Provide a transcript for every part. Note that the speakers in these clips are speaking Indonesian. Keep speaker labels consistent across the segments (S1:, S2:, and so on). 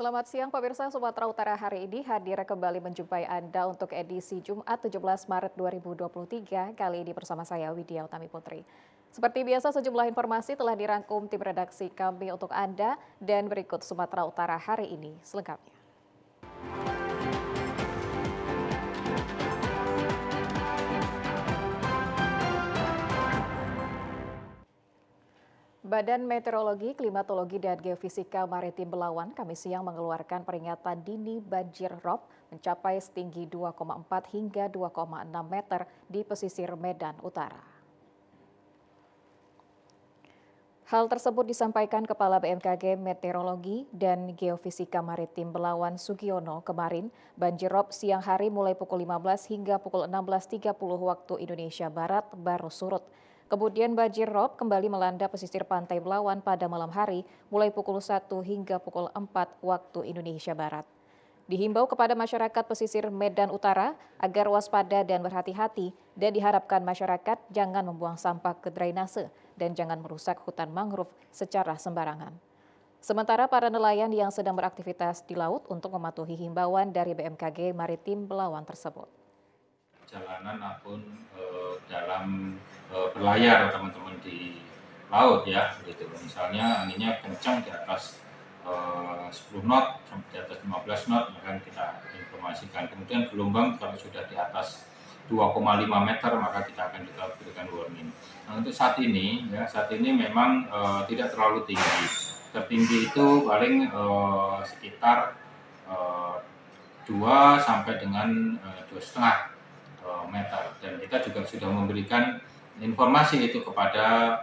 S1: Selamat siang pemirsa, Sumatera Utara hari ini hadir kembali menjumpai Anda untuk edisi Jumat 17 Maret 2023. Kali ini bersama saya Widya Utami Putri. Seperti biasa sejumlah informasi telah dirangkum tim redaksi kami untuk Anda dan berikut Sumatera Utara hari ini selengkapnya. Badan Meteorologi, Klimatologi, dan Geofisika Maritim Belawan Kamis siang mengeluarkan peringatan dini banjir rob mencapai setinggi 2,4 hingga 2,6 meter di pesisir Medan Utara. Hal tersebut disampaikan Kepala BMKG Meteorologi dan Geofisika Maritim Belawan Sugiono kemarin. Banjir rob siang hari mulai pukul 15 hingga pukul 16.30 waktu Indonesia Barat baru surut. Kemudian banjir rob kembali melanda pesisir pantai Belawan pada malam hari mulai pukul 1 hingga pukul 4 waktu Indonesia Barat. Dihimbau kepada masyarakat pesisir Medan Utara agar waspada dan berhati-hati dan diharapkan masyarakat jangan membuang sampah ke drainase dan jangan merusak hutan mangrove secara sembarangan. Sementara para nelayan yang sedang beraktivitas di laut untuk mematuhi himbauan dari BMKG Maritim Belawan tersebut.
S2: Jalanan maupun dalam berlayar teman-teman di laut ya, gitu. Misalnya anginnya kencang di atas 10 knot sampai di atas 15 knot, maka kita informasikan. Kemudian gelombang kalau sudah di atas 2,5 meter maka kita akan juga berikan warning. Nah, untuk saat ini memang tidak terlalu tinggi. Tertinggi itu paling sekitar 2 sampai dengan 2,5 meter, dan kita juga sudah memberikan informasi itu kepada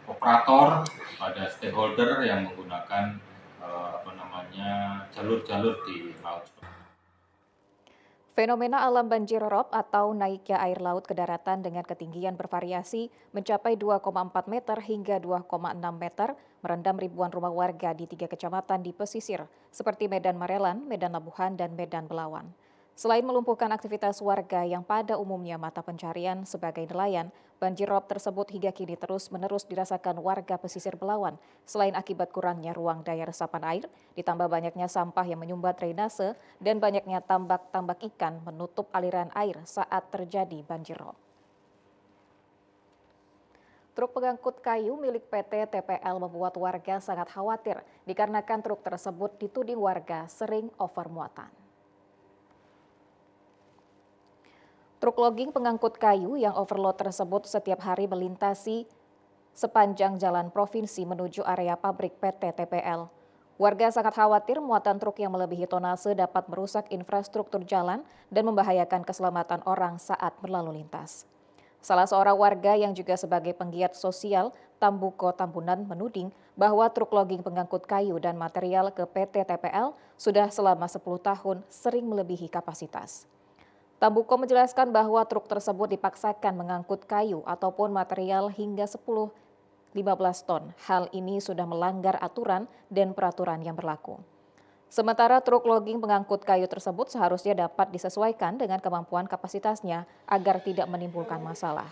S2: operator, pada stakeholder yang menggunakan jalur-jalur di laut.
S1: Fenomena alam banjir rob atau naiknya air laut ke daratan dengan ketinggian bervariasi mencapai 2,4 meter hingga 2,6 meter merendam ribuan rumah warga di 3 kecamatan di pesisir seperti Medan Marelan, Medan Labuhan, dan Medan Belawan. Selain melumpuhkan aktivitas warga yang pada umumnya mata pencarian sebagai nelayan, banjir rob tersebut hingga kini terus-menerus dirasakan warga pesisir Belawan. Selain akibat kurangnya ruang daya resapan air, ditambah banyaknya sampah yang menyumbat drainase dan banyaknya tambak-tambak ikan menutup aliran air saat terjadi banjir rob. Truk pengangkut kayu milik PT TPL membuat warga sangat khawatir dikarenakan truk tersebut dituding warga sering over muatan. Truk logging pengangkut kayu yang overload tersebut setiap hari melintasi sepanjang jalan provinsi menuju area pabrik PT TPL. Warga sangat khawatir muatan truk yang melebihi tonase dapat merusak infrastruktur jalan dan membahayakan keselamatan orang saat berlalu lintas. Salah seorang warga yang juga sebagai penggiat sosial, Tambuko Tambunan, menuding bahwa truk logging pengangkut kayu dan material ke PT TPL sudah selama 10 tahun sering melebihi kapasitas. Tambuko menjelaskan bahwa truk tersebut dipaksakan mengangkut kayu ataupun material hingga 10-15 ton. Hal ini sudah melanggar aturan dan peraturan yang berlaku. Sementara truk logging pengangkut kayu tersebut seharusnya dapat disesuaikan dengan kemampuan kapasitasnya agar tidak menimbulkan masalah.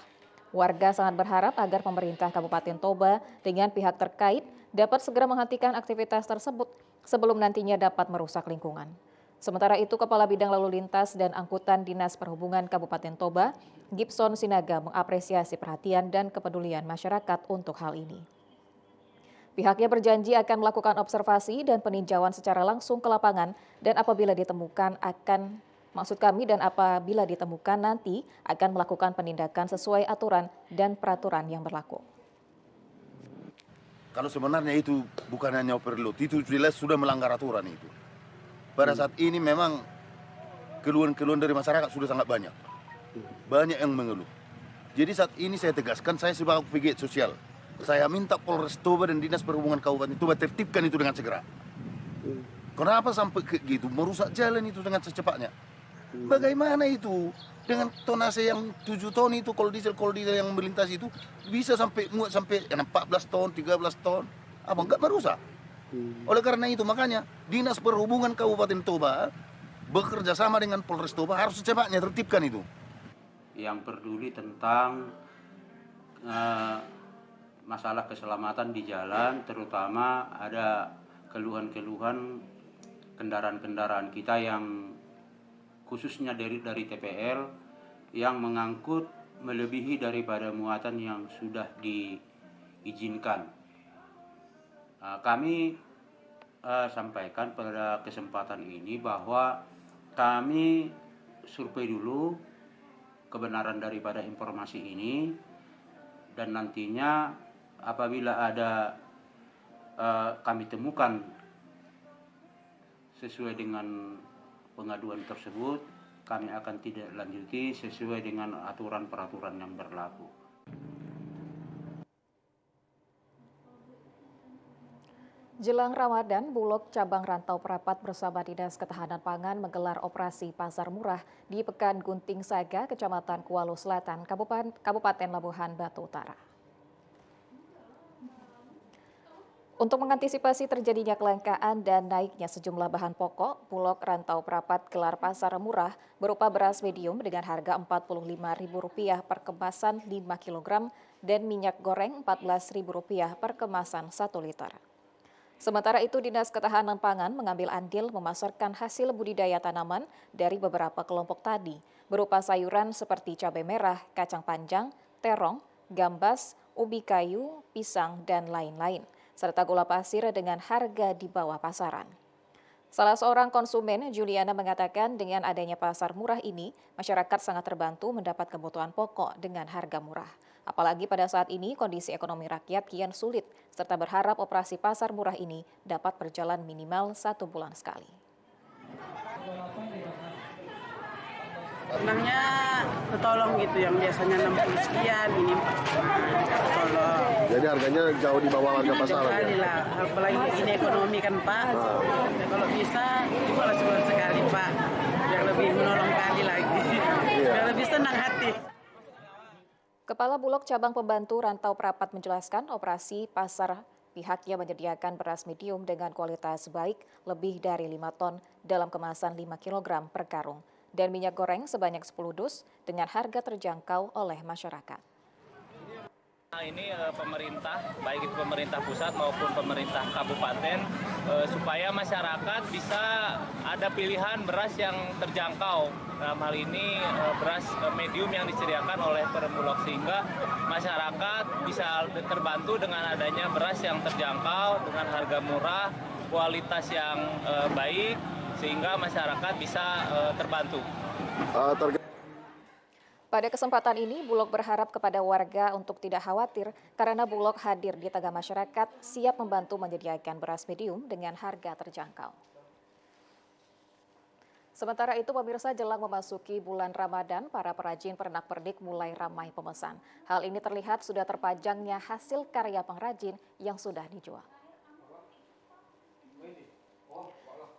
S1: Warga sangat berharap agar pemerintah Kabupaten Toba dengan pihak terkait dapat segera menghentikan aktivitas tersebut sebelum nantinya dapat merusak lingkungan. Sementara itu, Kepala Bidang Lalu Lintas dan Angkutan Dinas Perhubungan Kabupaten Toba, Gibson Sinaga, mengapresiasi perhatian dan kepedulian masyarakat untuk hal ini. Pihaknya berjanji akan melakukan observasi dan peninjauan secara langsung ke lapangan dan apabila ditemukan nanti akan melakukan penindakan sesuai aturan dan peraturan yang berlaku.
S3: Kalau sebenarnya itu bukan hanya overload, itu jelas sudah melanggar aturan itu. Pada saat ini memang keluhan-keluhan dari masyarakat sudah sangat banyak. Banyak yang mengeluh. Jadi saat ini saya tegaskan, saya sebagai pegiat sosial, saya minta Polres Toba dan Dinas Perhubungan Kabupaten Toba tertibkan itu dengan segera. Kenapa sampai gitu merusak jalan itu dengan secepatnya? Bagaimana itu dengan tonase yang 7 ton itu kalau diesel yang melintas itu bisa muat sampai 14 ton, 13 ton. Apa enggak merusak? Oleh karena itu makanya Dinas Perhubungan Kabupaten Toba bekerja sama dengan Polres Toba harus secepatnya tertibkan itu.
S4: Yang peduli tentang masalah keselamatan di jalan, terutama ada keluhan-keluhan kendaraan-kendaraan kita yang khususnya dari TPL yang mengangkut melebihi daripada muatan yang sudah diizinkan. Kami sampaikan pada kesempatan ini bahwa kami survei dulu kebenaran daripada informasi ini, dan nantinya apabila ada kami temukan sesuai dengan pengaduan tersebut, kami akan tidak lanjuti sesuai dengan aturan peraturan yang berlaku.
S1: Jelang Ramadan, Bulog Cabang Rantau Prapat bersama Dinas Ketahanan Pangan menggelar operasi Pasar Murah di Pekan Gunting Saga, Kecamatan Kuala Selatan, Kabupaten Labuhan Batu Utara. Untuk mengantisipasi terjadinya kelangkaan dan naiknya sejumlah bahan pokok, Bulog Rantau Prapat gelar pasar murah berupa beras medium dengan harga Rp45.000 per kemasan 5 kg dan minyak goreng Rp14.000 per kemasan 1 liter. Sementara itu, Dinas Ketahanan Pangan mengambil andil memasarkan hasil budidaya tanaman dari beberapa kelompok tani, berupa sayuran seperti cabai merah, kacang panjang, terong, gambas, ubi kayu, pisang, dan lain-lain, serta gula pasir dengan harga di bawah pasaran. Salah seorang konsumen, Juliana, mengatakan dengan adanya pasar murah ini, masyarakat sangat terbantu mendapat kebutuhan pokok dengan harga murah. Apalagi pada saat ini kondisi ekonomi rakyat kian sulit, serta berharap operasi pasar murah ini dapat berjalan minimal 1 bulan sekali.
S5: Senangnya ketolong gitu, yang biasanya 60 sekian, ini 45 ketolong.
S6: Jadi harganya jauh di bawah harga pasaran
S5: sekali
S6: ya?
S5: lah, apalagi ini ekonomi kan Pak. Ya, kalau bisa dibalas sebulan sekali Pak, biar lebih menolong kali lagi, biar lebih senang hati.
S1: Kepala Bulog Cabang Pembantu Rantau Prapat menjelaskan operasi pasar pihaknya menyediakan beras medium dengan kualitas baik lebih dari 5 ton dalam kemasan 5 kg per karung dan minyak goreng sebanyak 10 dus dengan harga terjangkau oleh masyarakat.
S7: Ini pemerintah, baik itu pemerintah pusat maupun pemerintah kabupaten, supaya masyarakat bisa ada pilihan beras yang terjangkau. Dalam hal ini beras medium yang disediakan oleh Perumbulog, sehingga masyarakat bisa terbantu dengan adanya beras yang terjangkau dengan harga murah, kualitas yang baik, sehingga masyarakat bisa terbantu.
S1: Pada kesempatan ini, Bulog berharap kepada warga untuk tidak khawatir karena Bulog hadir di tengah masyarakat siap membantu menyediakan beras medium dengan harga terjangkau. Sementara itu, pemirsa, jelang memasuki bulan Ramadan, para perajin pernak-pernik mulai ramai pemesan. Hal ini terlihat sudah terpajangnya hasil karya pengrajin yang sudah dijual.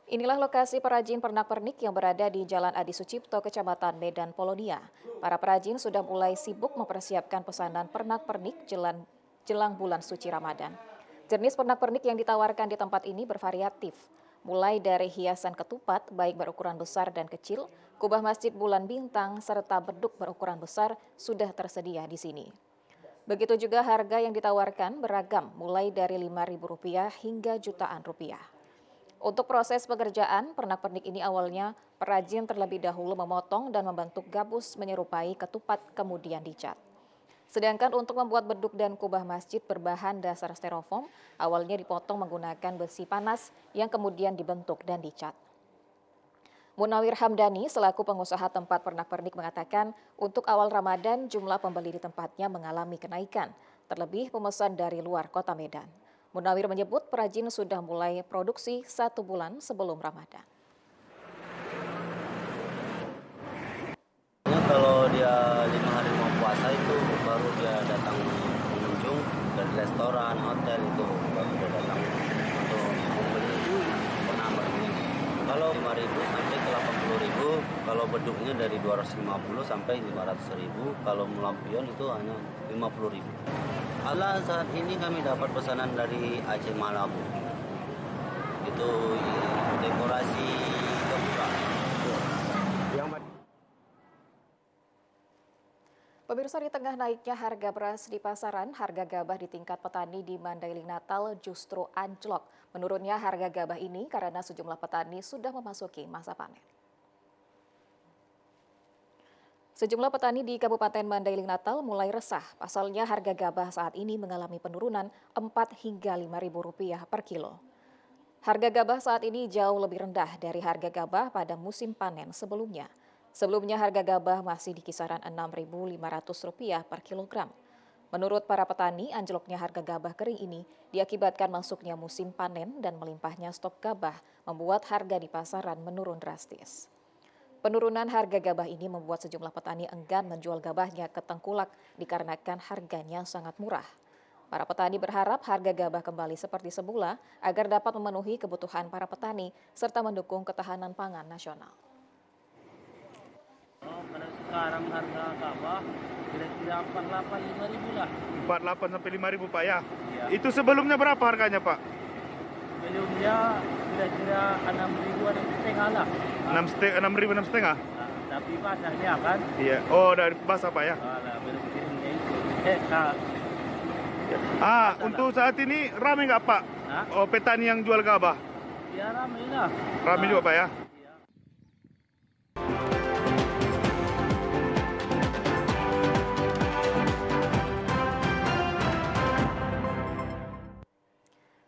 S1: Inilah lokasi perajin pernak-pernik yang berada di Jalan Adi Sucipto, Kecamatan Medan Polonia. Para perajin sudah mulai sibuk mempersiapkan pesanan pernak-pernik jelang bulan suci Ramadan. Jenis pernak-pernik yang ditawarkan di tempat ini bervariatif, mulai dari hiasan ketupat baik berukuran besar dan kecil, kubah masjid bulan bintang, serta beduk berukuran besar sudah tersedia di sini. Begitu juga harga yang ditawarkan beragam, mulai dari Rp5.000 hingga jutaan rupiah. Untuk proses pekerjaan, pernak-pernik ini awalnya perajin terlebih dahulu memotong dan membentuk gabus menyerupai ketupat kemudian dicat. Sedangkan untuk membuat beduk dan kubah masjid berbahan dasar styrofoam, awalnya dipotong menggunakan besi panas yang kemudian dibentuk dan dicat. Munawir Hamdani selaku pengusaha tempat pernak-pernik mengatakan untuk awal Ramadan jumlah pembeli di tempatnya mengalami kenaikan, terlebih pemesan dari luar kota Medan. Munawir menyebut perajin sudah mulai produksi 1 bulan sebelum Ramadan.
S8: Kalau dia 5 hari mau puasa itu baru dia datang pengunjung dari restoran, hotel itu baru dia datang untuk membeli pernak-pernik. Kalau 5.000 sampai ke 80.000, kalau beduknya dari 250 sampai 500.000, kalau lampion itu hanya 50.000. Alah, saat ini kami dapat pesanan dari Aceh Malabu. Itu dekorasi kebuka.
S1: Pemirsa, di tengah naiknya harga beras di pasaran, harga gabah di tingkat petani di Mandailing Natal justru anjlok. Menurunnya harga gabah ini karena sejumlah petani sudah memasuki masa panen. Sejumlah petani di Kabupaten Mandailing Natal mulai resah. Pasalnya harga gabah saat ini mengalami penurunan 4 hingga Rp5.000 per kilo. Harga gabah saat ini jauh lebih rendah dari harga gabah pada musim panen sebelumnya. Sebelumnya harga gabah masih di kisaran Rp6.500 per kilogram. Menurut para petani, anjloknya harga gabah kering ini diakibatkan masuknya musim panen dan melimpahnya stok gabah membuat harga di pasaran menurun drastis. Penurunan harga gabah ini membuat sejumlah petani enggan menjual gabahnya ke tengkulak dikarenakan harganya sangat murah. Para petani berharap harga gabah kembali seperti semula agar dapat memenuhi kebutuhan para petani serta mendukung ketahanan pangan nasional.
S9: Pada sekarang harga gabah kira-kira 48-5 lah.
S10: 48 sampai 5.000 Pak ya?
S9: Ya.
S10: Itu sebelumnya berapa harganya Pak?
S9: Sebelumnya kira-kira 6.000-6.500 lah.
S10: 6.000, 6.500?
S9: Nah, tapi pasarnya kan?
S10: Iya. Oh, dari basah Pak ya?
S9: Belum kirimnya itu.
S10: Untuk saat ini rame nggak Pak?
S9: Hah?
S10: Oh, petani yang jual gabah?
S9: Ya ramai lah.
S10: Rame juga Pak ya?
S9: Ya.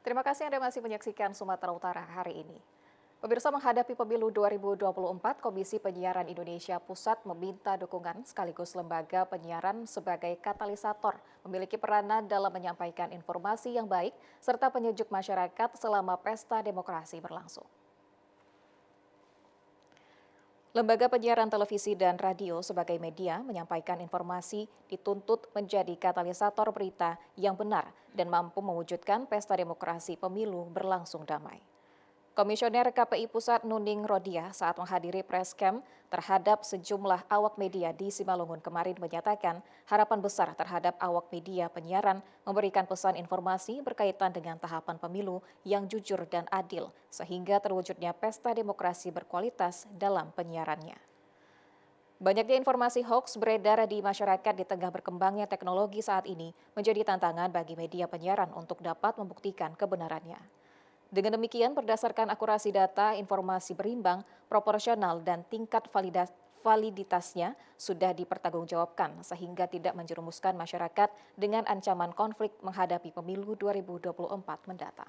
S1: Terima kasih Anda masih menyaksikan Sumatera Utara hari ini. Pemirsa, menghadapi pemilu 2024, Komisi Penyiaran Indonesia Pusat meminta dukungan sekaligus lembaga penyiaran sebagai katalisator, memiliki peranan dalam menyampaikan informasi yang baik serta penyejuk masyarakat selama pesta demokrasi berlangsung. Lembaga penyiaran televisi dan radio sebagai media menyampaikan informasi dituntut menjadi katalisator berita yang benar dan mampu mewujudkan pesta demokrasi pemilu berlangsung damai. Komisioner KPI Pusat Nuning Rodia saat menghadiri press camp terhadap sejumlah awak media di Simalungun kemarin menyatakan harapan besar terhadap awak media penyiaran memberikan pesan informasi berkaitan dengan tahapan pemilu yang jujur dan adil sehingga terwujudnya pesta demokrasi berkualitas dalam penyiarannya. Banyaknya informasi hoaks beredar di masyarakat di tengah berkembangnya teknologi saat ini menjadi tantangan bagi media penyiaran untuk dapat membuktikan kebenarannya. Dengan demikian, berdasarkan akurasi data, informasi berimbang, proporsional, dan tingkat validitasnya sudah dipertanggungjawabkan sehingga tidak menjerumuskan masyarakat dengan ancaman konflik menghadapi pemilu 2024 mendatang.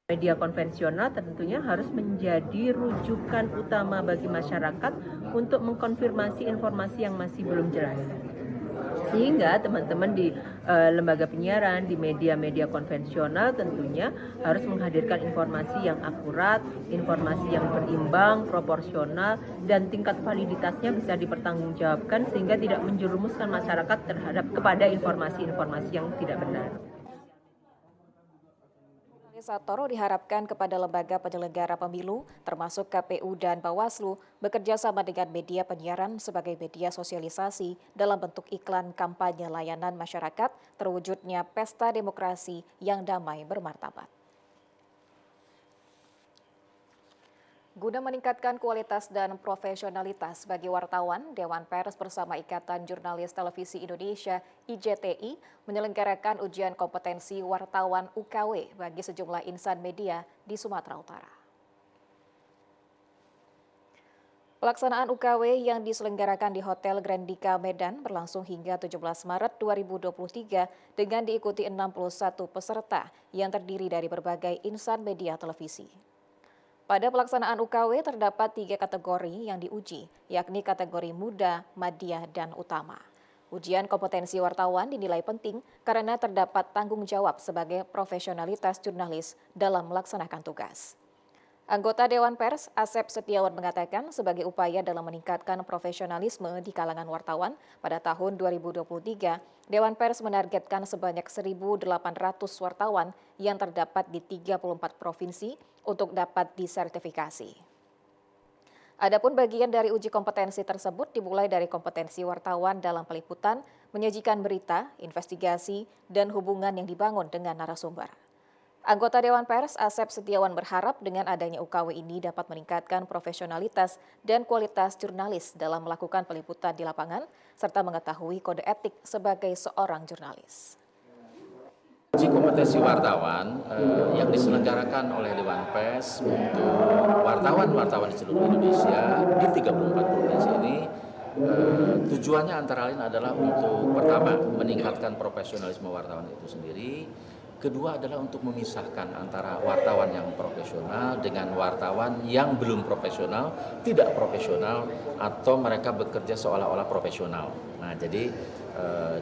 S11: Media konvensional tentunya harus menjadi rujukan utama bagi masyarakat untuk mengkonfirmasi informasi yang masih belum jelas. Sehingga teman-teman di lembaga penyiaran, di media-media konvensional tentunya harus menghadirkan informasi yang akurat, informasi yang berimbang, proporsional, dan tingkat validitasnya bisa dipertanggungjawabkan sehingga tidak menjerumuskan masyarakat terhadap kepada informasi-informasi yang tidak benar.
S1: Katalisator diharapkan kepada lembaga penyelenggara pemilu, termasuk KPU dan Bawaslu, bekerja sama dengan media penyiaran sebagai media sosialisasi dalam bentuk iklan kampanye layanan masyarakat, terwujudnya pesta demokrasi yang damai bermartabat. Guna meningkatkan kualitas dan profesionalitas bagi wartawan, Dewan Pers bersama Ikatan Jurnalis Televisi Indonesia (IJTI) menyelenggarakan ujian kompetensi wartawan UKW bagi sejumlah insan media di Sumatera Utara. Pelaksanaan UKW yang diselenggarakan di Hotel Grandika Medan berlangsung hingga 17 Maret 2023 dengan diikuti 61 peserta yang terdiri dari berbagai insan media televisi. Pada pelaksanaan UKW terdapat 3 kategori yang diuji, yakni kategori muda, madya, dan utama. Ujian kompetensi wartawan dinilai penting karena terdapat tanggung jawab sebagai profesionalitas jurnalis dalam melaksanakan tugas. Anggota Dewan Pers, Asep Setiawan mengatakan sebagai upaya dalam meningkatkan profesionalisme di kalangan wartawan, pada tahun 2023, Dewan Pers menargetkan sebanyak 1.800 wartawan yang terdapat di 34 provinsi untuk dapat disertifikasi. Adapun bagian dari uji kompetensi tersebut dimulai dari kompetensi wartawan dalam peliputan, menyajikan berita, investigasi, dan hubungan yang dibangun dengan narasumber. Anggota Dewan Pers Asep Setiawan berharap dengan adanya UKW ini dapat meningkatkan profesionalitas dan kualitas jurnalis dalam melakukan peliputan di lapangan, serta mengetahui kode etik sebagai seorang jurnalis.
S12: Uji kompetensi wartawan yang diselenggarakan oleh Dewan Pers untuk wartawan-wartawan di seluruh Indonesia di 34 provinsi ini tujuannya antara lain adalah untuk pertama meningkatkan profesionalisme wartawan itu sendiri, kedua adalah untuk memisahkan antara wartawan yang profesional dengan wartawan yang belum profesional, tidak profesional, atau mereka bekerja seolah-olah profesional. Nah, jadi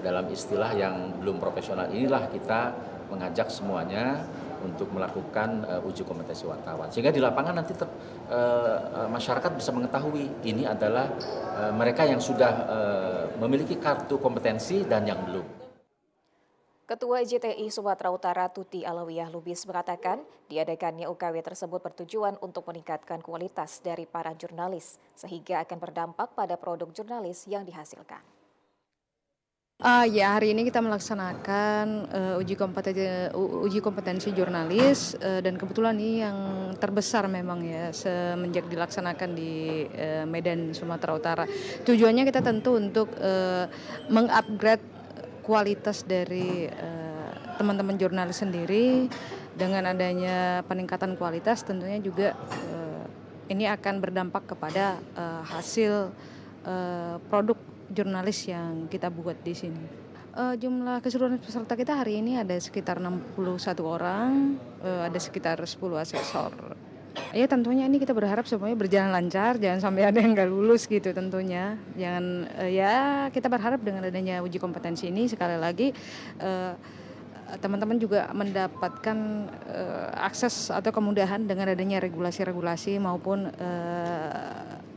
S12: dalam istilah yang belum profesional inilah kita mengajak semuanya untuk melakukan uji kompetensi wartawan. Sehingga di lapangan nanti masyarakat bisa mengetahui ini adalah mereka yang sudah memiliki kartu kompetensi dan yang belum.
S1: Ketua IJTI Sumatera Utara Tuti Alawiyah Lubis mengatakan diadakannya UKW tersebut bertujuan untuk meningkatkan kualitas dari para jurnalis sehingga akan berdampak pada produk jurnalis yang dihasilkan.
S13: Ya, hari ini kita melaksanakan uji kompetensi jurnalis dan kebetulan ini yang terbesar memang ya semenjak dilaksanakan di Medan Sumatera Utara. Tujuannya kita tentu untuk mengupgrade kualitas dari teman-teman jurnalis sendiri. Dengan adanya peningkatan kualitas tentunya juga ini akan berdampak kepada hasil produk jurnalis yang kita buat di sini. Jumlah keseluruhan peserta kita hari ini ada sekitar 61 orang, ada sekitar 10 asesor. Ya tentunya ini kita berharap semuanya berjalan lancar, jangan sampai ada yang nggak lulus gitu tentunya. Jangan ya kita berharap dengan adanya uji kompetensi ini sekali lagi teman-teman juga mendapatkan akses atau kemudahan dengan adanya regulasi-regulasi maupun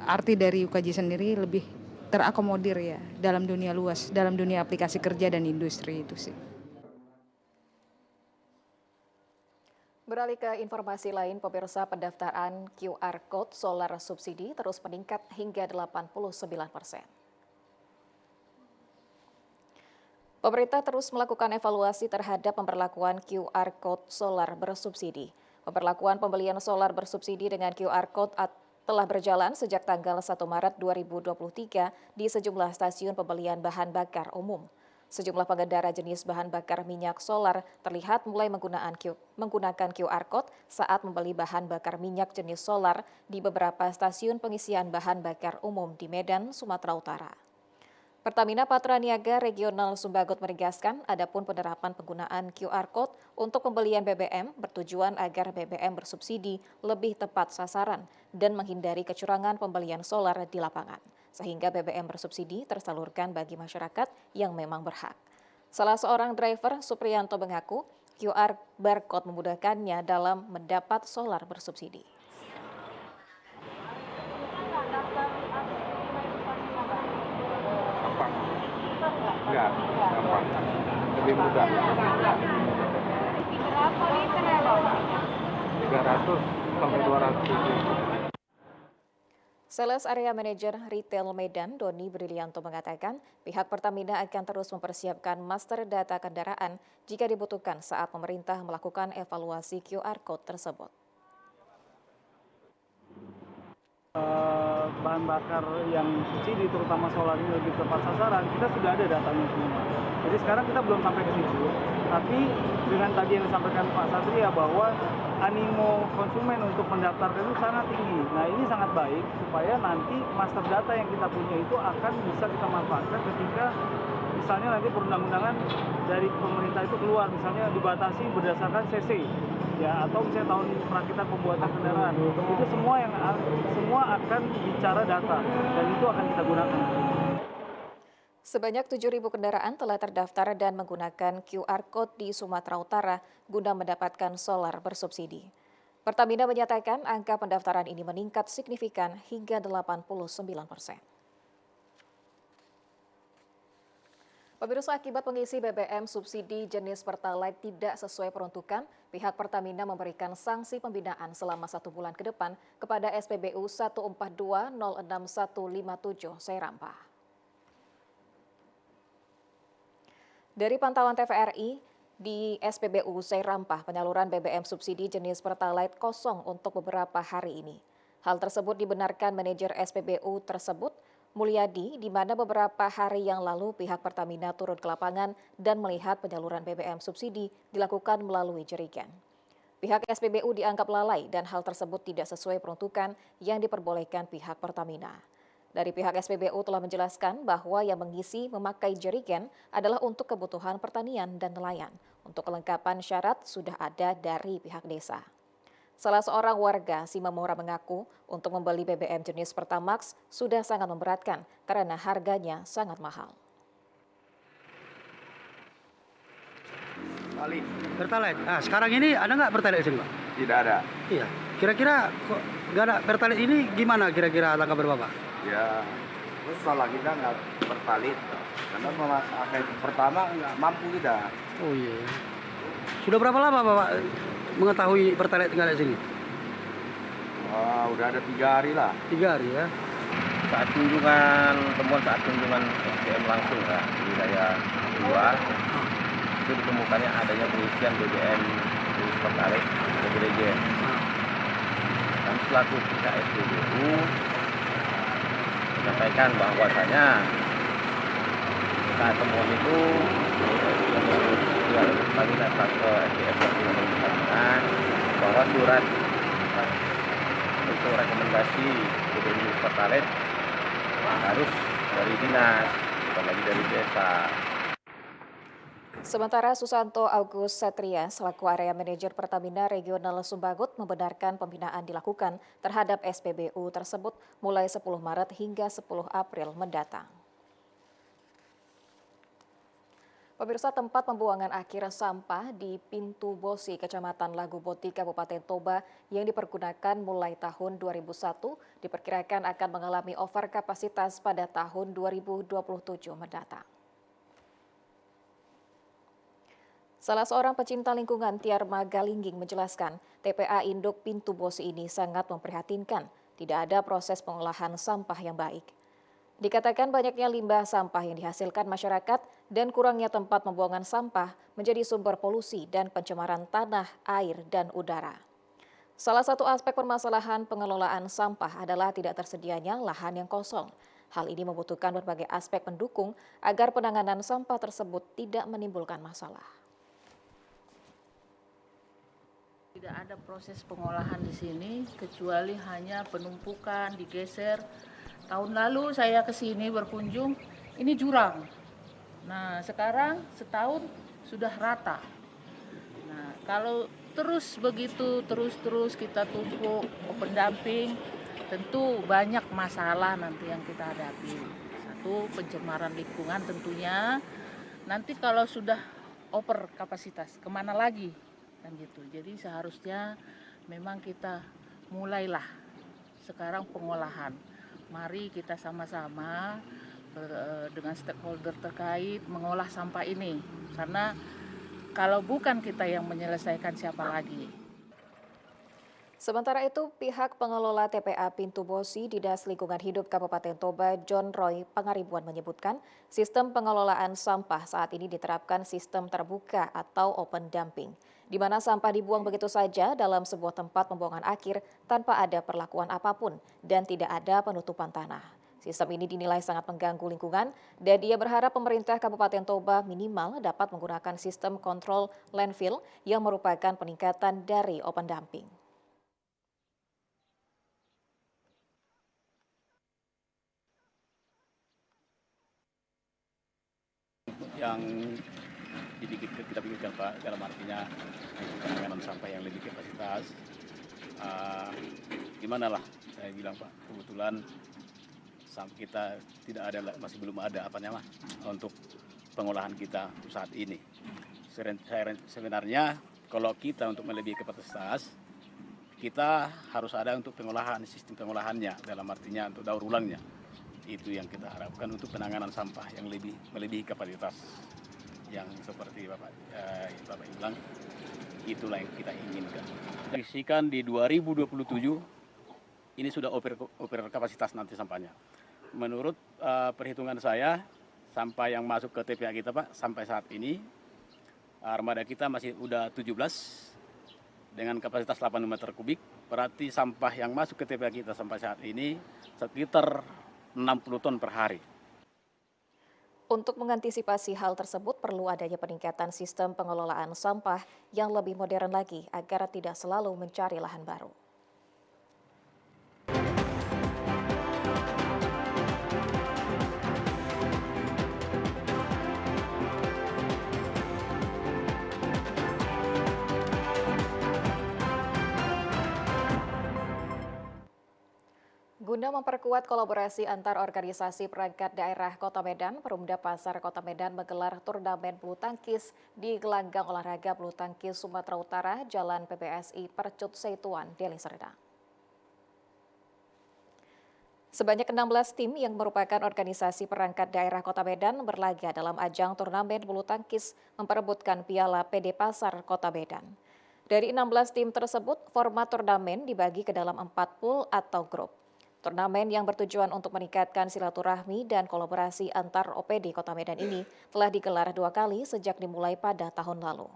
S13: arti dari UKJ sendiri lebih terakomodir ya dalam dunia luas, dalam dunia aplikasi kerja dan industri itu sih.
S1: Beralih ke informasi lain, pemirsa, pendaftaran QR Code solar subsidi terus meningkat hingga 89%. Pemerintah terus melakukan evaluasi terhadap pemberlakuan QR Code solar bersubsidi. Pemberlakuan pembelian solar bersubsidi dengan QR Code telah berjalan sejak tanggal 1 Maret 2023 di sejumlah stasiun pembelian bahan bakar umum. Sejumlah pengendara jenis bahan bakar minyak solar terlihat mulai menggunakan QR Code saat membeli bahan bakar minyak jenis solar di beberapa stasiun pengisian bahan bakar umum di Medan, Sumatera Utara. Pertamina Patraniaga Regional Sumbagot menegaskan adapun penerapan penggunaan QR Code untuk pembelian BBM bertujuan agar BBM bersubsidi lebih tepat sasaran dan menghindari kecurangan pembelian solar di lapangan, sehingga BBM bersubsidi tersalurkan bagi masyarakat yang memang berhak. Salah seorang driver, Supriyanto, mengaku QR barcode memudahkannya dalam mendapat solar bersubsidi.
S14: Enggak, gampang. Lebih mudah. Berapa liter ya, Bang? 300 sampai 200.
S1: Sales Area Manager Retail Medan, Doni Brilianto, mengatakan pihak Pertamina akan terus mempersiapkan master data kendaraan jika dibutuhkan saat pemerintah melakukan evaluasi QR Code tersebut.
S15: Bahan bakar yang subsidi terutama solar ini lebih tepat sasaran, kita sudah ada datanya semua. Jadi sekarang kita belum sampai ke situ, tapi dengan tadi yang disampaikan Pak Satria bahwa animo konsumen untuk mendaftarkan itu sangat tinggi. Nah ini sangat baik supaya nanti master data yang kita punya itu akan bisa kita manfaatkan ketika misalnya nanti perundang-undangan dari pemerintah itu keluar, misalnya dibatasi berdasarkan CC. Ya, atau misalnya tahun perakitan pembuatan kendaraan, itu semua akan bicara data dan itu akan kita gunakan.
S1: Sebanyak 7.000 kendaraan telah terdaftar dan menggunakan QR Code di Sumatera Utara guna mendapatkan solar bersubsidi. Pertamina menyatakan angka pendaftaran ini meningkat signifikan hingga 89%. Pemirsa, akibat mengisi BBM subsidi jenis Pertalite tidak sesuai peruntukan, pihak Pertamina memberikan sanksi pembinaan selama 1 bulan ke depan kepada SPBU 142061157 Serampah. Dari pantauan TVRI, Di SPBU Seirampah, penyaluran BBM subsidi jenis Pertalite kosong untuk beberapa hari ini. Hal tersebut dibenarkan manajer SPBU tersebut, Mulyadi, di mana beberapa hari yang lalu pihak Pertamina turun ke lapangan dan melihat penyaluran BBM subsidi dilakukan melalui jerigen. Pihak SPBU dianggap lalai dan hal tersebut tidak sesuai peruntukan yang diperbolehkan pihak Pertamina. Dari pihak SPBU telah menjelaskan bahwa yang mengisi memakai jerigen adalah untuk kebutuhan pertanian dan nelayan. Untuk kelengkapan syarat sudah ada dari pihak desa. Salah seorang warga Simamora mengaku untuk membeli BBM jenis Pertamax sudah sangat memberatkan karena harganya sangat mahal.
S16: Pertalite. Nah, sekarang ini ada nggak Pertalite sini, Pak?
S17: Tidak ada.
S16: Iya. Kira-kira kok nggak ada Pertalite ini gimana kira-kira tanggapan Bapak?
S17: Ya, salah kita nggak Pertalite. Karena memakai pertama nggak mampu kita.
S16: Oh iya. Sudah berapa lama Bapak mengetahui Pertalite nggak ada sini?
S17: Wah, udah ada 3 hari lah.
S16: 3 hari ya.
S18: Saat kunjungan SDM langsung ya di wilayah luar, itu ditemukannya adanya pengisian BBM di Pertalite ke gereja. Dan selaku pihak SPBU menyampaikan bahwasanya saat temuan itu Pertamina ke SDM menyampaikan bahwa surat untuk rekomendasi BBM Pertalite harus dari dinas, bukan lagi dari desa.
S1: Sementara Susanto Agus Satria selaku area manajer Pertamina Regional Sumbagut membenarkan pembinaan dilakukan terhadap SPBU tersebut mulai 10 Maret hingga 10 April mendatang. Pemirsa, tempat pembuangan akhir sampah di Pintu Bosi, Kecamatan Lagu Boti, Kabupaten Toba yang dipergunakan mulai tahun 2001 diperkirakan akan mengalami over kapasitas pada tahun 2027 mendatang. Salah seorang pecinta lingkungan, Tiarma Galingging, menjelaskan TPA Induk Pintu Bosi ini sangat memprihatinkan. Tidak ada proses pengolahan sampah yang baik. Dikatakan banyaknya limbah sampah yang dihasilkan masyarakat dan kurangnya tempat pembuangan sampah menjadi sumber polusi dan pencemaran tanah, air, dan udara. Salah satu aspek permasalahan pengelolaan sampah adalah tidak tersedianya lahan yang kosong. Hal ini membutuhkan berbagai aspek pendukung agar penanganan sampah tersebut tidak menimbulkan masalah.
S19: Tidak ada proses pengolahan di sini kecuali hanya penumpukan, digeser. Tahun lalu saya ke sini berkunjung, ini jurang. Nah, sekarang setahun sudah rata. Nah, kalau terus begitu, terus kita tumpuk open dumping, tentu banyak masalah nanti yang kita hadapi. Satu, pencemaran lingkungan tentunya. Nanti kalau sudah over kapasitas, kemana lagi? Kan gitu. Jadi seharusnya memang kita mulailah sekarang pengolahan. Mari kita sama-sama dengan stakeholder terkait mengolah sampah ini. Karena kalau bukan kita yang menyelesaikan, siapa lagi?
S1: Sementara itu, pihak pengelola TPA Pintu Bosi Dinas Lingkungan Hidup Kabupaten Toba, John Roy Pangaribuan, menyebutkan sistem pengelolaan sampah saat ini diterapkan sistem terbuka atau open dumping, di mana sampah dibuang begitu saja dalam sebuah tempat pembuangan akhir tanpa ada perlakuan apapun dan tidak ada penutupan tanah. Sistem ini dinilai sangat mengganggu lingkungan dan dia berharap pemerintah Kabupaten Toba minimal dapat menggunakan sistem kontrol landfill yang merupakan peningkatan dari open dumping.
S20: Yang kita pikirkan Pak, dalam artinya penanganan sampah yang lebih kapasitas. Gimana lah, saya bilang Pak, kebetulan sampah kita tidak ada, masih belum ada untuk pengolahan kita saat ini. Sebenarnya kalau kita untuk melebihi kapasitas, kita harus ada untuk pengolahan, sistem pengolahannya, dalam artinya untuk daur ulangnya. Itu yang kita harapkan untuk penanganan sampah yang melebihi kapasitas yang seperti Bapak bilang, itulah yang kita inginkan. Prediksikan di 2027 ini sudah over kapasitas nanti sampahnya. Menurut perhitungan saya, sampah yang masuk ke TPA kita Pak sampai saat ini Armada kita masih udah 17 dengan kapasitas 8 meter kubik. Berarti sampah yang masuk ke TPA kita sampai saat ini sekitar 60 ton per hari.
S1: Untuk mengantisipasi hal tersebut perlu adanya peningkatan sistem pengelolaan sampah yang lebih modern lagi agar tidak selalu mencari lahan baru. Guna memperkuat kolaborasi antar organisasi perangkat daerah Kota Medan, Perumda Pasar Kota Medan menggelar turnamen bulu tangkis di gelanggang olahraga bulu tangkis Sumatera Utara, Jalan PBSI Percut Seituan, Deli Serdang. Sebanyak 16 tim yang merupakan organisasi perangkat daerah Kota Medan berlaga dalam ajang turnamen bulu tangkis memperebutkan Piala PD Pasar Kota Medan. Dari 16 tim tersebut, format turnamen dibagi ke dalam 4 pool atau grup. Turnamen yang bertujuan untuk meningkatkan silaturahmi dan kolaborasi antar OPD Kota Medan ini telah digelar 2 kali sejak dimulai pada tahun lalu.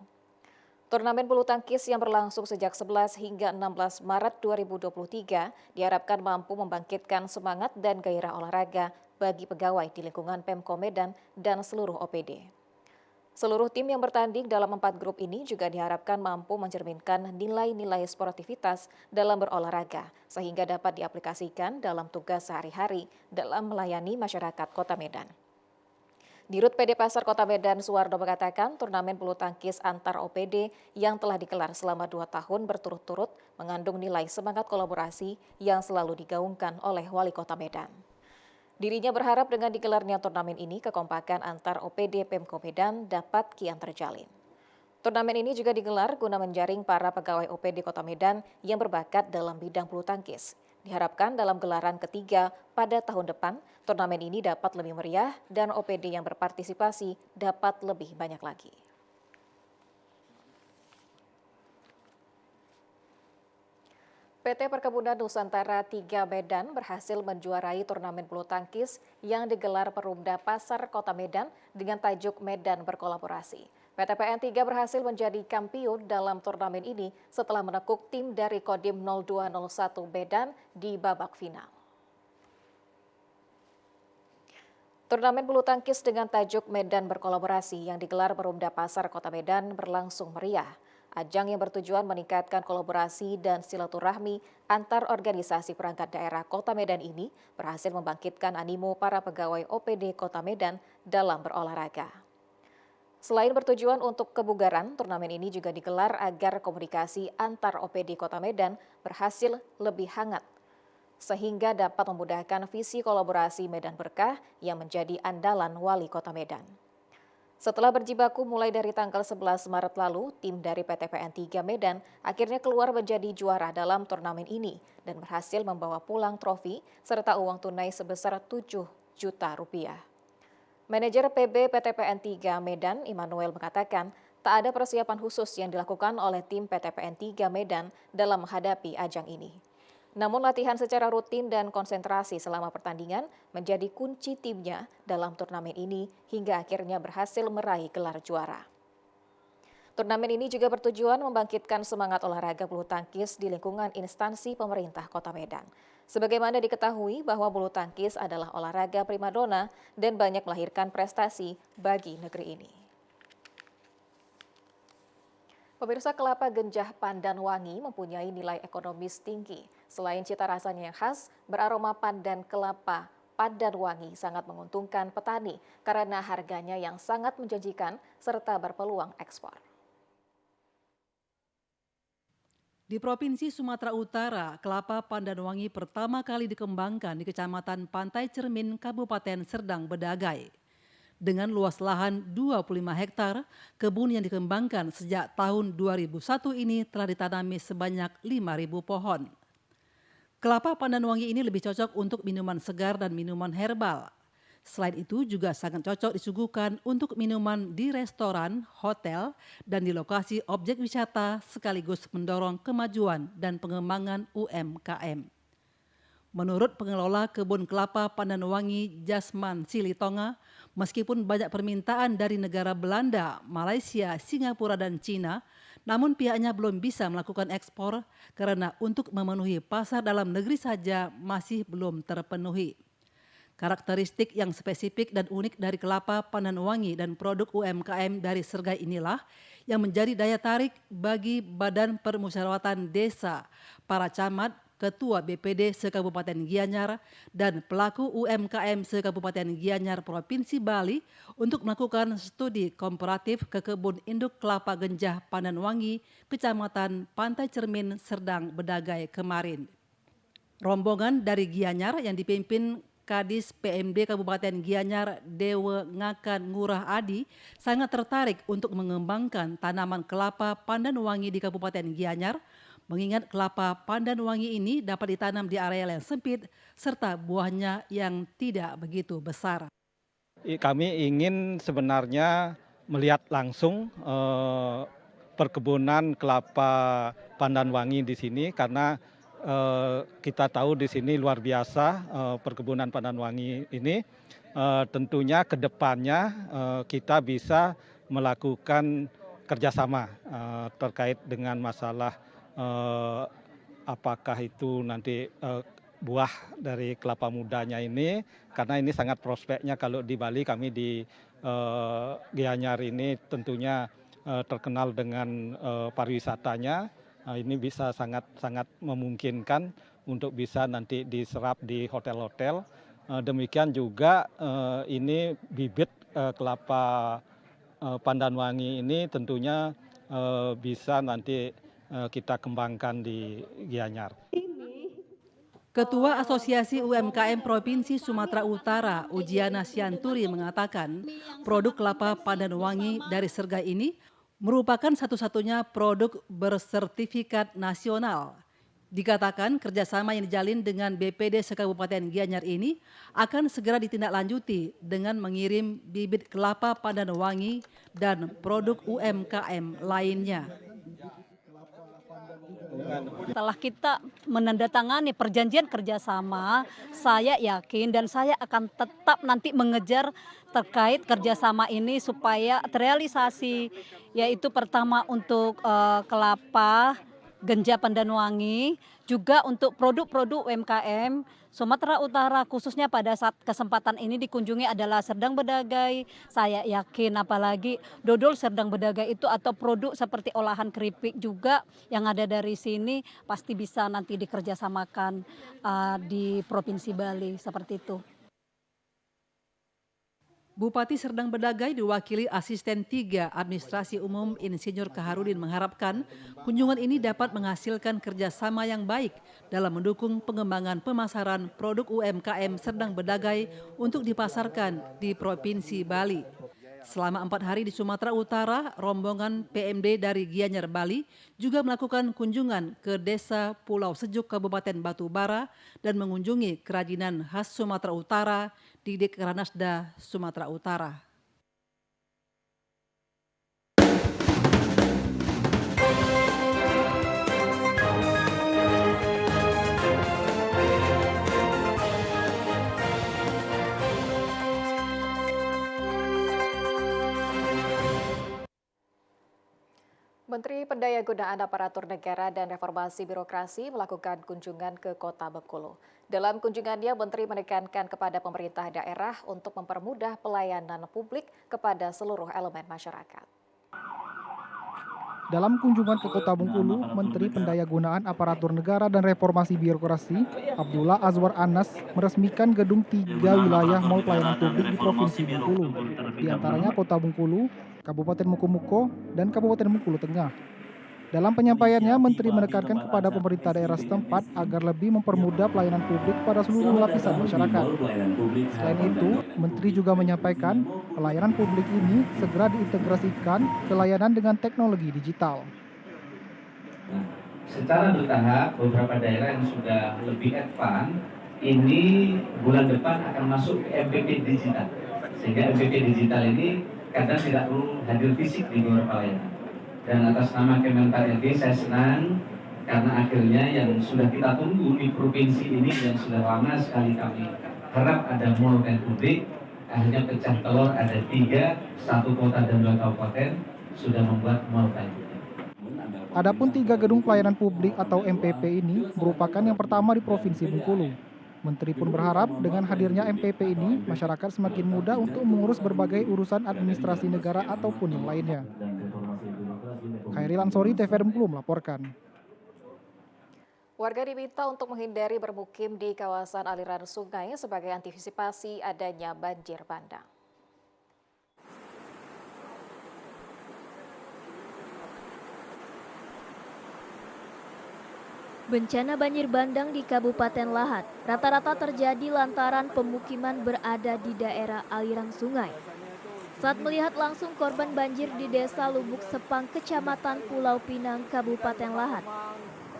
S1: Turnamen bulu tangkis yang berlangsung sejak 11 hingga 16 Maret 2023 diharapkan mampu membangkitkan semangat dan gairah olahraga bagi pegawai di lingkungan Pemko Medan dan seluruh OPD. Seluruh tim yang bertanding dalam 4 grup ini juga diharapkan mampu mencerminkan nilai-nilai sportivitas dalam berolahraga sehingga dapat diaplikasikan dalam tugas sehari-hari dalam melayani masyarakat Kota Medan. Dirut PD Pasar Kota Medan Suwardo mengatakan turnamen bulu tangkis antar OPD yang telah digelar selama 2 tahun berturut-turut mengandung nilai semangat kolaborasi yang selalu digaungkan oleh Wali Kota Medan. Dirinya berharap dengan digelarnya turnamen ini kekompakan antar OPD Pemko Medan dapat kian terjalin. Turnamen ini juga digelar guna menjaring para pegawai OPD Kota Medan yang berbakat dalam bidang bulu tangkis. Diharapkan dalam gelaran ketiga pada tahun depan, turnamen ini dapat lebih meriah dan OPD yang berpartisipasi dapat lebih banyak lagi. PT Perkebunan Nusantara 3 Medan berhasil menjuarai turnamen bulu tangkis yang digelar Perumda Pasar Kota Medan dengan tajuk Medan Berkolaborasi. PTPN 3 berhasil menjadi kampiun dalam turnamen ini setelah menekuk tim dari Kodim 0201 Medan di babak final. Turnamen bulu tangkis dengan tajuk Medan Berkolaborasi yang digelar Perumda Pasar Kota Medan berlangsung meriah. Ajang yang bertujuan meningkatkan kolaborasi dan silaturahmi antar organisasi perangkat daerah Kota Medan ini berhasil membangkitkan animo para pegawai OPD Kota Medan dalam berolahraga. Selain bertujuan untuk kebugaran, turnamen ini juga digelar agar komunikasi antar OPD Kota Medan berhasil lebih hangat, sehingga dapat memudahkan visi kolaborasi Medan Berkah yang menjadi andalan Wali Kota Medan. Setelah berjibaku mulai dari tanggal 11 Maret lalu, tim dari PTPN 3 Medan akhirnya keluar menjadi juara dalam turnamen ini dan berhasil membawa pulang trofi serta uang tunai sebesar 7 juta rupiah. Manajer PB PTPN 3 Medan, Immanuel mengatakan, tak ada persiapan khusus yang dilakukan oleh tim PTPN 3 Medan dalam menghadapi ajang ini. Namun latihan secara rutin dan konsentrasi selama pertandingan menjadi kunci timnya dalam turnamen ini hingga akhirnya berhasil meraih gelar juara. Turnamen ini juga bertujuan membangkitkan semangat olahraga bulu tangkis di lingkungan instansi pemerintah Kota Medan. Sebagaimana diketahui bahwa bulu tangkis adalah olahraga primadona dan banyak melahirkan prestasi bagi negeri ini. Pemirsa, kelapa genjah pandan wangi mempunyai nilai ekonomis tinggi. Selain cita rasanya yang khas, beraroma pandan kelapa pandan wangi sangat menguntungkan petani karena harganya yang sangat menjanjikan serta berpeluang ekspor.
S21: Di Provinsi Sumatera Utara, kelapa pandan wangi pertama kali dikembangkan di Kecamatan Pantai Cermin, Kabupaten Serdang Bedagai. Dengan luas lahan 25 hektar, kebun yang dikembangkan sejak tahun 2001 ini telah ditanami sebanyak 5.000 pohon. Kelapa pandan wangi ini lebih cocok untuk minuman segar dan minuman herbal. Selain itu juga sangat cocok disuguhkan untuk minuman di restoran, hotel, dan di lokasi objek wisata sekaligus mendorong kemajuan dan pengembangan UMKM. Menurut pengelola kebun kelapa Pandanwangi Jasman Silitonga, meskipun banyak permintaan dari negara Belanda, Malaysia, Singapura, dan Cina, namun pihaknya belum bisa melakukan ekspor karena untuk memenuhi pasar dalam negeri saja masih belum terpenuhi. Karakteristik yang spesifik dan unik dari kelapa Pandanwangi dan produk UMKM dari Sergai inilah yang menjadi daya tarik bagi Badan Permusyawaratan Desa, para camat, Ketua BPD se-Kabupaten Gianyar, dan pelaku UMKM se-Kabupaten Gianyar Provinsi Bali untuk melakukan studi komparatif ke kebun induk kelapa genjah Pandanwangi, Kecamatan Pantai Cermin, Serdang Bedagai kemarin. Rombongan dari Gianyar yang dipimpin Kadis PMD Kabupaten Gianyar Dewe Ngakan Ngurah Adi sangat tertarik untuk mengembangkan tanaman kelapa Pandanwangi di Kabupaten Gianyar, mengingat kelapa Pandanwangi ini dapat ditanam di area yang sempit serta buahnya yang tidak begitu besar.
S2: Kami ingin sebenarnya melihat langsung perkebunan kelapa Pandanwangi di sini karena kita tahu di sini luar biasa perkebunan Pandanwangi ini. Tentunya ke depannya kita bisa melakukan kerjasama terkait dengan masalah apakah itu nanti buah dari kelapa mudanya ini, karena ini sangat prospeknya. Kalau di Bali, kami di Gianyar ini tentunya terkenal dengan pariwisatanya. Ini bisa sangat memungkinkan untuk bisa nanti diserap di hotel-hotel. Demikian juga ini bibit kelapa Pandanwangi ini tentunya bisa nanti kita kembangkan di Gianyar.
S21: Ketua Asosiasi UMKM Provinsi Sumatera Utara, Ujiana Sianturi, mengatakan produk kelapa Pandanwangi dari Sergai ini merupakan satu-satunya produk bersertifikat nasional. Dikatakan kerjasama yang dijalin dengan BPD se-Kabupaten Gianyar ini akan segera ditindaklanjuti dengan mengirim bibit kelapa Pandanwangi dan produk UMKM lainnya.
S22: Setelah kita menandatangani perjanjian kerjasama, saya yakin dan saya akan tetap nanti mengejar terkait kerjasama ini supaya terrealisasi, yaitu pertama untuk kelapa genjah Pandanwangi, juga untuk produk-produk UMKM Sumatera Utara, khususnya pada saat kesempatan ini dikunjungi adalah Serdang Bedagai. Saya yakin apalagi dodol Serdang Bedagai itu atau produk seperti olahan keripik juga yang ada dari sini pasti bisa nanti dikerjasamakan di Provinsi Bali, seperti itu.
S21: Bupati Serdang Bedagai diwakili Asisten 3 Administrasi Umum Insinyur Kaharudin mengharapkan kunjungan ini dapat menghasilkan kerjasama yang baik dalam mendukung pengembangan pemasaran produk UMKM Serdang Bedagai untuk dipasarkan di Provinsi Bali. Selama 4 hari di Sumatera Utara, rombongan PMD dari Gianyar Bali juga melakukan kunjungan ke Desa Pulau Sejuk Kabupaten Batubara dan mengunjungi kerajinan khas Sumatera Utara di Dekranasda, Sumatera Utara.
S1: Menteri Pendayagunaan Aparatur Negara dan Reformasi Birokrasi melakukan kunjungan ke Kota Bengkulu. Dalam kunjungannya, Menteri menekankan kepada pemerintah daerah untuk mempermudah pelayanan publik kepada seluruh elemen masyarakat.
S23: Dalam kunjungan ke Kota Bengkulu, Menteri Pendayagunaan Aparatur Negara dan Reformasi Birokrasi, Abdullah Azwar Anas, meresmikan gedung 3 wilayah Mall Pelayanan Publik di Provinsi Bengkulu, di antaranya Kota Bengkulu, Kabupaten Mukomuko, dan Kabupaten Bengkulu Tengah. Dalam penyampaiannya, Menteri menekankan kepada pemerintah daerah setempat agar lebih mempermudah pelayanan publik pada seluruh lapisan masyarakat. Selain itu, Menteri juga menyampaikan pelayanan publik ini segera diintegrasikan ke layanan dengan teknologi digital.
S24: Secara bertahap, beberapa daerah yang sudah lebih advance, ini bulan depan akan masuk ke MPP digital. Sehingga MPP digital ini kadang tidak perlu hadir fisik di beberapa layanan. Dan atas nama Kementan RB, saya senang karena akhirnya yang sudah kita tunggu di provinsi ini yang sudah lama sekali kami harap ada mall pelayanan publik, akhirnya pecah telur ada 3, 1 kota dan 2 kabupaten sudah membuat mall pelayanan publik.
S23: Adapun 3 gedung pelayanan publik atau MPP ini merupakan yang pertama di Provinsi Bengkulu. Menteri pun berharap dengan hadirnya MPP ini, masyarakat semakin mudah untuk mengurus berbagai urusan administrasi negara ataupun yang lainnya. Khairil Ansori, TVRI Bengkulu melaporkan.
S1: Warga diminta untuk menghindari bermukim di kawasan aliran sungai sebagai antisipasi adanya banjir bandang.
S3: Bencana banjir bandang di Kabupaten Lahat rata-rata terjadi lantaran pemukiman berada di daerah aliran sungai. Saat melihat langsung korban banjir di Desa Lubuk Sepang, Kecamatan Pulau Pinang, Kabupaten Lahat,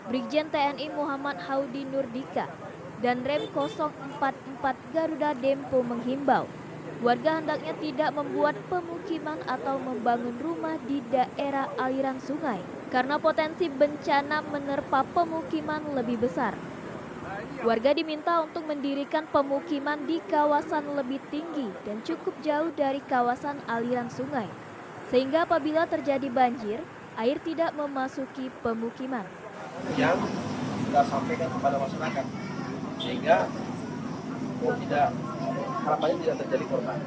S3: Brigjen TNI Muhammad Haudi Nurdika dan Rem 044 Garuda Dempo menghimbau warga hendaknya tidak membuat pemukiman atau membangun rumah di daerah aliran sungai karena potensi bencana menerpa pemukiman lebih besar. Warga diminta untuk mendirikan pemukiman di kawasan lebih tinggi dan cukup jauh dari kawasan aliran sungai, sehingga apabila terjadi banjir, air tidak memasuki pemukiman.
S17: Yang kita sampaikan kepada masyarakat, sehingga tidak harapannya tidak terjadi korban.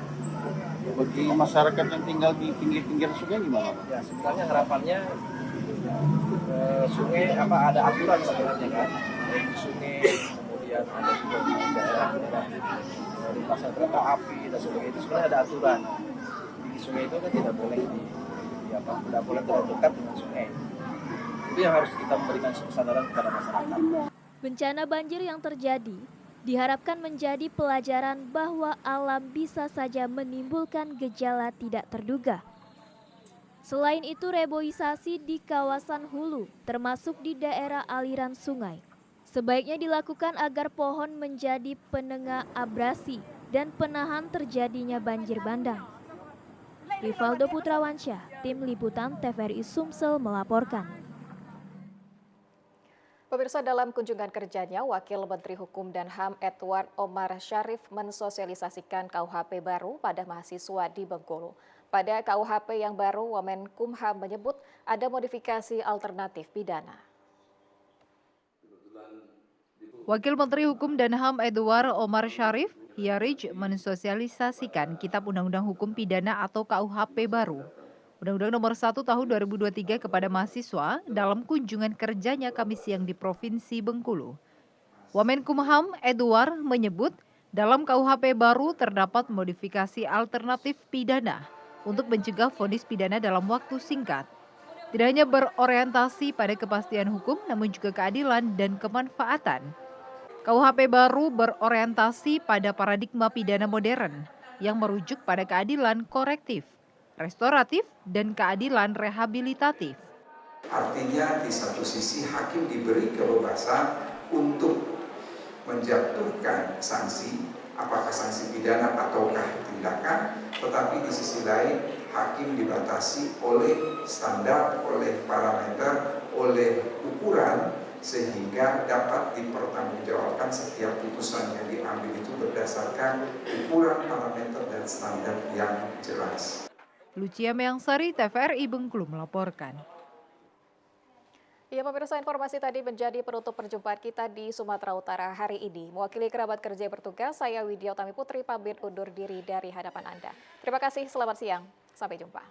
S17: Bagi masyarakat yang tinggal di pinggir-pinggir sungai gimana? Ya sebenarnya harapannya sungai ada aturan sebenarnya kan, sungai kemudian ada juga di daerah lintasan kereta api dan sebagainya itu sebenarnya ada aturan. Di sungai itu kan tidak boleh tidak boleh terlalu dekat dengan sungai. Itu yang harus kita berikan kesadaran kepada masyarakat.
S3: Bencana banjir yang terjadi diharapkan menjadi pelajaran bahwa alam bisa saja menimbulkan gejala tidak terduga. Selain itu, reboisasi di kawasan hulu, termasuk di daerah aliran sungai, sebaiknya dilakukan agar pohon menjadi penengah abrasi dan penahan terjadinya banjir bandang. Rivaldo Putrawansyah, Tim Liputan TVRI Sumsel melaporkan.
S1: Pemirsa, dalam kunjungan kerjanya, Wakil Menteri Hukum dan HAM Edward Omar Syarif mensosialisasikan KUHP baru pada mahasiswa di Bengkulu. Pada KUHP yang baru, Wamenkumham menyebut ada modifikasi alternatif pidana.
S4: Wakil Menteri Hukum dan HAM Edward Omar Syarif, Yarij, mensosialisasikan Kitab Undang-Undang Hukum Pidana atau KUHP baru. Undang-Undang Nomor 1 Tahun 2023 kepada mahasiswa dalam kunjungan kerjanya Kamis siang di Provinsi Bengkulu. Wamenkumham Edward menyebut dalam KUHP baru terdapat modifikasi alternatif pidana untuk mencegah vonis pidana dalam waktu singkat. Tidak hanya berorientasi pada kepastian hukum, namun juga keadilan dan kemanfaatan. KUHP baru berorientasi pada paradigma pidana modern yang merujuk pada keadilan korektif, restoratif, dan keadilan rehabilitatif.
S5: Artinya di satu sisi hakim diberi kebebasan untuk menjatuhkan sanksi, apakah sanksi pidana ataukah tindakan, tetapi di sisi lain hakim dibatasi oleh standar, oleh parameter, oleh ukuran, sehingga dapat dipertanggungjawabkan setiap putusan yang diambil itu berdasarkan ukuran, parameter, dan standar yang jelas.
S4: Lucia Meangsari, TVRI Bengkulu melaporkan.
S1: Ya, pemirsa, informasi tadi menjadi penutup perjumpaan kita di Sumatera Utara hari ini. Mewakili kerabat kerja yang bertugas, saya Widya Utami Putri pamit undur diri dari hadapan Anda. Terima kasih, selamat siang, sampai jumpa.